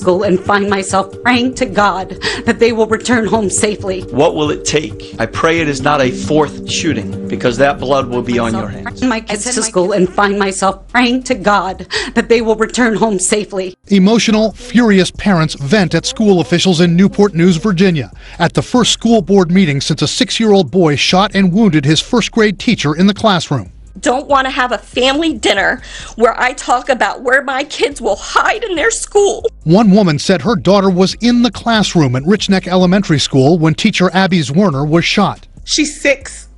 school and find myself praying to God that they will return home safely. What will it take? I pray it is not a fourth shooting, because that blood will be on your hands. My kids to school and find myself praying to God that they will return home safely. Emotional, furious parents vent at school officials in Newport News, Virginia, at the first school board meeting since a 6-year-old boy shot and wounded his first-grade teacher in the classroom. Don't want to have a family dinner where I talk about where my kids will hide in their school. One woman said her daughter was in the classroom at Rich Neck Elementary School when teacher Abby Werner was shot. She's 6.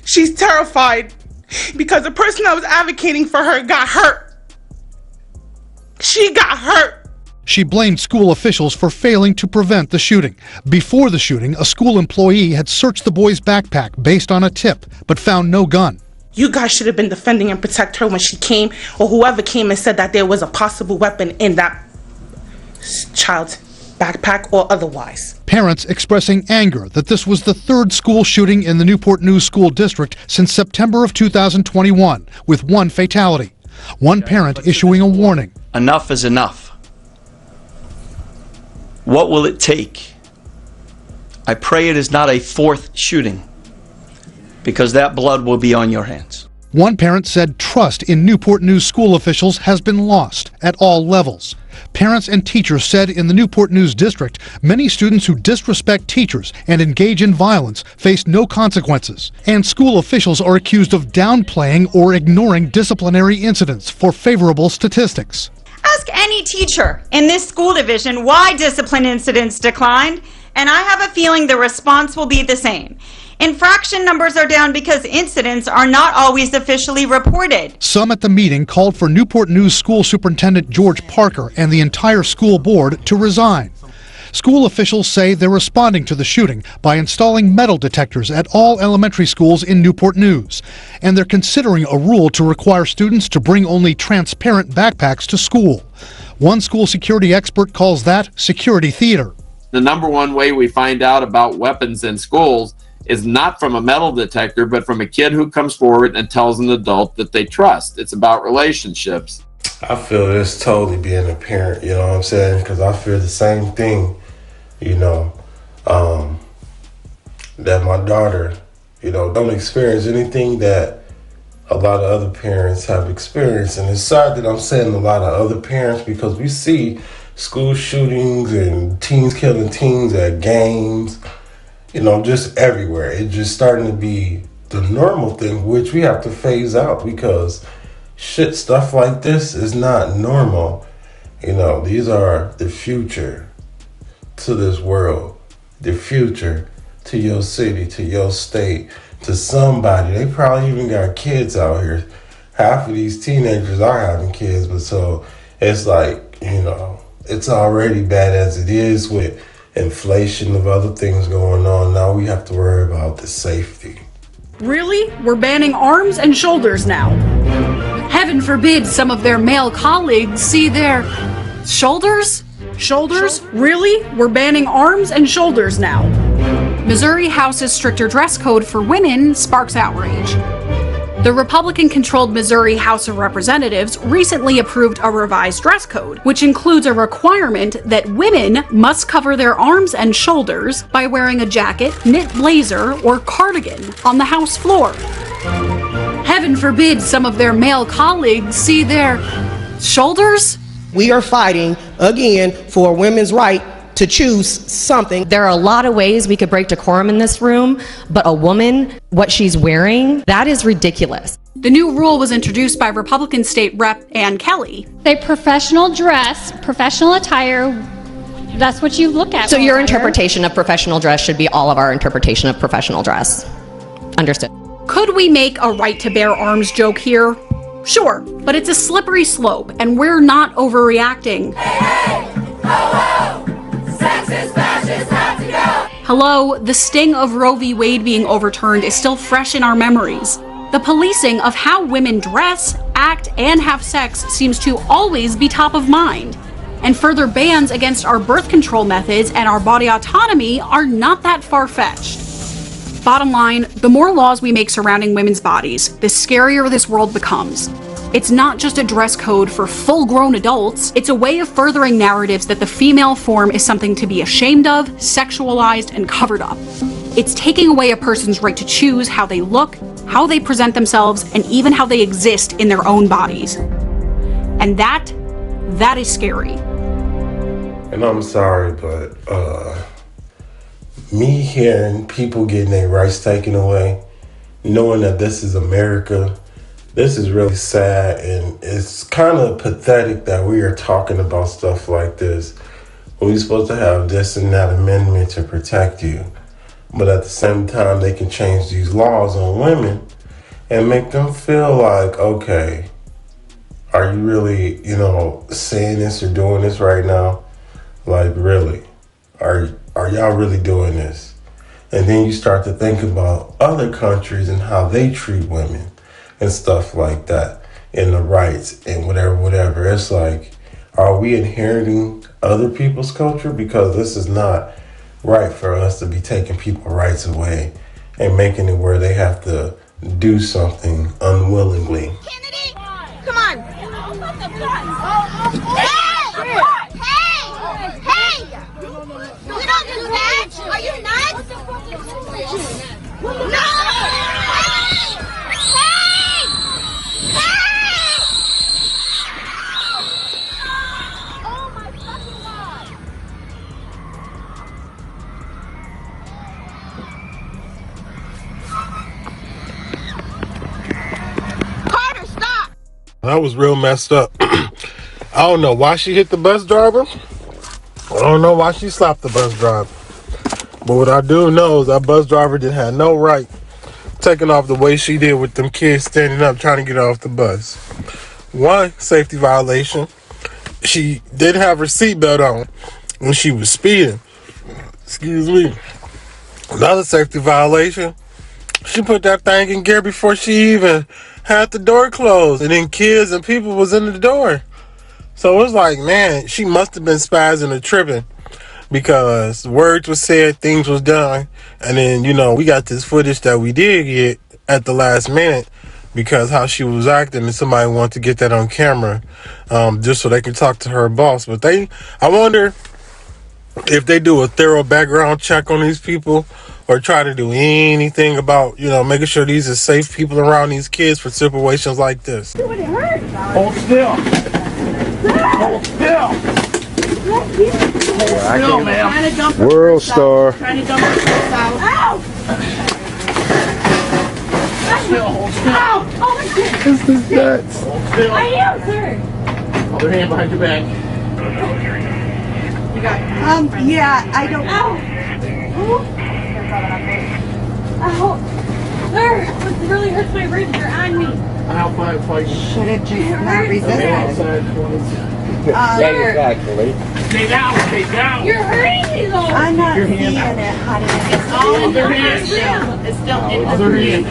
She's terrified because the person that was advocating for her got hurt. She got hurt. She blamed school officials for failing to prevent the shooting. Before the shooting, a school employee had searched the boy's backpack based on a tip, but found no gun. You guys should have been defending and protect her when she came, or whoever came and said that there was a possible weapon in that child's backpack or otherwise. Parents expressing anger that this was the third school shooting in the Newport News School District since September of 2021, with one fatality. One parent issuing a warning. Enough is enough. What will it take? I pray it is not a fourth shooting, because that blood will be on your hands. One parent said trust in Newport News school officials has been lost at all levels. Parents and teachers said in the Newport News District, many students who disrespect teachers and engage in violence face no consequences. And school officials are accused of downplaying or ignoring disciplinary incidents for favorable statistics. Ask any teacher in this school division why discipline incidents declined, and I have a feeling the response will be the same. Infraction numbers are down because incidents are not always officially reported. Some at the meeting called for Newport News School Superintendent George Parker and the entire school board to resign. School officials say they're responding to the shooting by installing metal detectors at all elementary schools in Newport News. And they're considering a rule to require students to bring only transparent backpacks to school. One school security expert calls that security theater. The number one way we find out about weapons in schools is not from a metal detector, but from a kid who comes forward and tells an adult that they trust. It's about relationships. I feel it's totally being a parent, you know what I'm saying? Because I feel the same thing, you know, that my daughter, you know, don't experience anything that a lot of other parents have experienced. And it's sad that I'm saying a lot of other parents, because we see school shootings and teens killing teens at games, you know, just everywhere. It's just starting to be the normal thing, which we have to phase out, because stuff like this is not normal. You know, these are the future to this world, the future to your city, to your state, to somebody. They probably even got kids out here. Half of these teenagers are having kids, but so it's like, you know, it's already bad as it is with inflation of other things going on. Now we have to worry about the safety. Really? We're banning arms and shoulders now. Heaven forbid some of their male colleagues see their shoulders? Shoulders? Really? We're banning arms and shoulders now. Missouri House's stricter dress code for women sparks outrage. The Republican-controlled Missouri House of Representatives recently approved a revised dress code, which includes a requirement that women must cover their arms and shoulders by wearing a jacket, knit blazer, or cardigan on the House floor. Heaven forbid some of their male colleagues see their shoulders? We are fighting, again, for women's right to choose something. There are a lot of ways we could break decorum in this room, but a woman, what she's wearing, that is ridiculous. The new rule was introduced by Republican State Rep Ann Kelly. They professional dress, professional attire, that's what you look at. So your interpretation of professional dress should be all of our interpretation of professional dress. Understood. Could we make a right to bear arms joke here? Sure, but it's a slippery slope, and we're not overreacting. Hey, hey, ho, ho. Sexist, fascist, have to go. Hello, the sting of Roe v. Wade being overturned is still fresh in our memories. The policing of how women dress, act, and have sex seems to always be top of mind. And further bans against our birth control methods and our body autonomy are not that far-fetched. Bottom line, the more laws we make surrounding women's bodies, the scarier this world becomes. It's not just a dress code for full-grown adults. It's a way of furthering narratives that the female form is something to be ashamed of, sexualized, and covered up. It's taking away a person's right to choose how they look, how they present themselves, and even how they exist in their own bodies. And that is scary. And I'm sorry, but me hearing people getting their rights taken away, knowing that this is America, this is really sad, and it's kind of pathetic that we are talking about stuff like this when we're supposed to have this and that amendment to protect you. But at the same time, they can change these laws on women and make them feel like, okay, are you really, saying this or doing this right now? Like, really? Are y'all really doing this? And then you start to think about other countries and how they treat women and stuff like that, and the rights and whatever. It's like, are we inheriting other people's culture? Because this is not right for us to be taking people's rights away and making it where they have to do something unwillingly. Kennedy, come on. Hey! We don't do that. Are you nuts? No! Oh my fucking God. Carter, stop! That was real messed up. I don't know why she hit the bus driver. I don't know why she slapped the bus driver. But what I do know is that bus driver didn't have no right taking off the way she did with them kids standing up trying to get off the bus. One safety violation, she didn't have her seatbelt on when she was speeding. Excuse me. Another safety violation, she put that thing in gear before she even had the door closed, and then kids and people was in the door. So it's like, man, she must have been spazzing or tripping, because words was said, things was done, and then, we got this footage that we did get at the last minute because how she was acting, and somebody wanted to get that on camera just so they can talk to her boss. But I wonder if they do a thorough background check on these people or try to do anything about, making sure these are safe people around these kids for situations like this. Hold still. Hold still. Still, man. World Star. Trying to dump herself out. Ow! Still, hold still. Ow! Oh my God! This is nuts. Hold still. I am, sir. Other hand behind your back. You got. Yeah, I don't. Ow! Ow! Sir, this really hurts my ribs. You're on me. I'll fight. Should have just not resisted. Exactly. Stay down. You're hurting me though. I'm not seeing it, honey. It's all in her hand. It's still in her hand.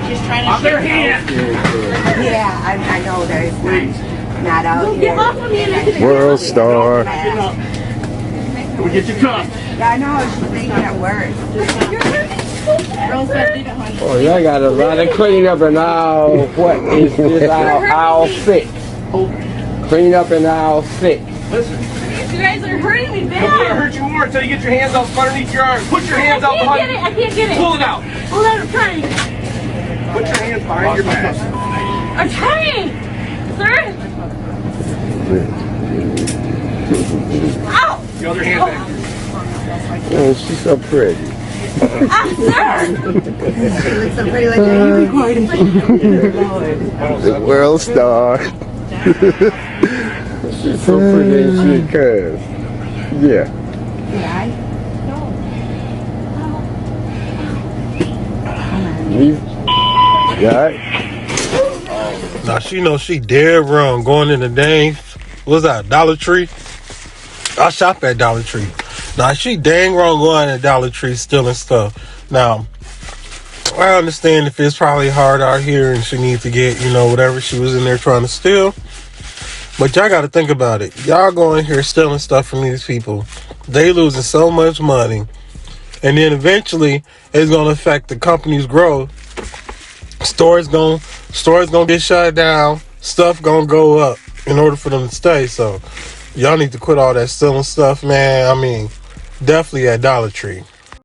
She's trying to. Other hand. Yeah, I know there's not out Get off of me. World Star. We get you cuffed. Yeah, I know. She's making it worse. Oh, y'all got a lot of cleanup and all. What is this? Aisle 6. Clean up in aisle 6. Listen. You guys are hurting me bad. I'm gonna hurt you more until you get your hands out underneath your arms. Put your hands out behind. I can't get it. Pull it out. Pull out. I'm trying. Put your hands behind your back. I'm trying, sir. Ow! The other hand back. Oh, she's so pretty. Sir. She looks so pretty like that. You recording. The World Star. She's so pretty, ain't she, cuz? Yeah. Yeah. Now she knows she dead wrong going in the dang, what's that, Dollar Tree? I shop at Dollar Tree. Now she dang wrong going to Dollar Tree stealing stuff. Now, I understand if it's probably hard out here and she needs to get, whatever she was in there trying to steal. But y'all got to think about it. Y'all going here stealing stuff from these people. They losing so much money. And then eventually it's going to affect the company's growth. Stores going to get shut down. stuff gonna go up in order for them to stay. So y'all need to quit all that stealing stuff, man. I mean, definitely at Dollar Tree.